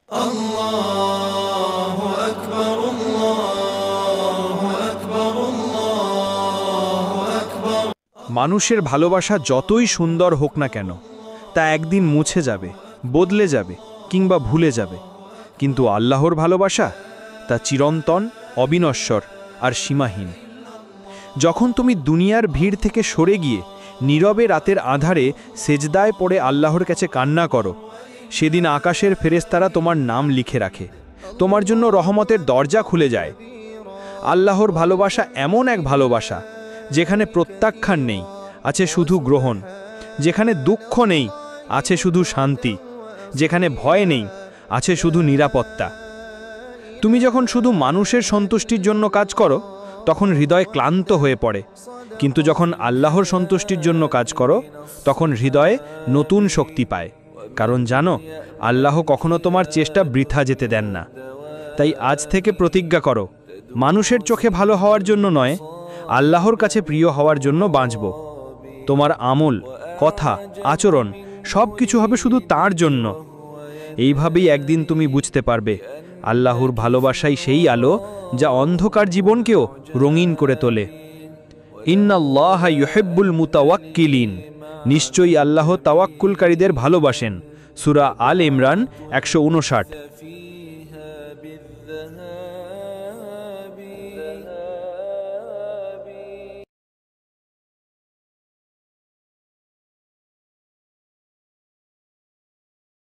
الله أكبر الله أكبر الله أكبر। মানুষের ভালোবাসা যতই সুন্দর হোক না কেন, তা একদিন মুছে যাবে, বদলে যাবে কিংবা ভুলে যাবে। কিন্তু আল্লাহর ভালোবাসা তা চিরন্তন, অবিনশ্বর আর সীমাহীন। যখন তুমি দুনিয়ার ভিড় থেকে সরে গিয়ে নীরবে রাতের আধারে সেজদায় পড়ে আল্লাহর কাছে কান্না করো, সেদিন আকাশের ফেরেশতারা তোমার নাম লিখে রাখে, তোমার জন্য রহমতের দরজা খুলে যায়। আল্লাহর ভালোবাসা এমন এক ভালোবাসা যেখানে প্রত্যাখ্যান নেই, আছে শুধু গ্রহণ। যেখানে দুঃখ নেই, আছে শুধু শান্তি। যেখানে ভয় নেই, আছে শুধু নিরাপত্তা। তুমি যখন শুধু মানুষের সন্তুষ্টির জন্য কাজ করো, তখন হৃদয় ক্লান্ত হয়ে পড়ে। কিন্তু যখন আল্লাহর সন্তুষ্টির জন্য কাজ করো, তখন হৃদয়ে নতুন শক্তি পায়। কারণ জানো, আল্লাহ কখনো তোমার চেষ্টা বৃথা যেতে দেন না। তাই আজ থেকে প্রতিজ্ঞা করো, মানুষের চোখে ভালো হওয়ার জন্য নয়, আল্লাহর কাছে প্রিয় হওয়ার জন্য বাঁচব। তোমার আমল, কথা, আচরণ সব কিছু হবে শুধু তার জন্য। এইভাবেই একদিন তুমি বুঝতে পারবে, আল্লাহর ভালোবাসাই সেই আলো যা অন্ধকার জীবনকেও রঙিন করে তোলে। ইন্নাল্লাহা ইউহিব্বুল মুতাওয়াক্কিলিন, নিশ্চয়ই আল্লাহ তাওয়াক্কুলকারীদের ভালোবাসেন। সূরা আল ইমরান 159।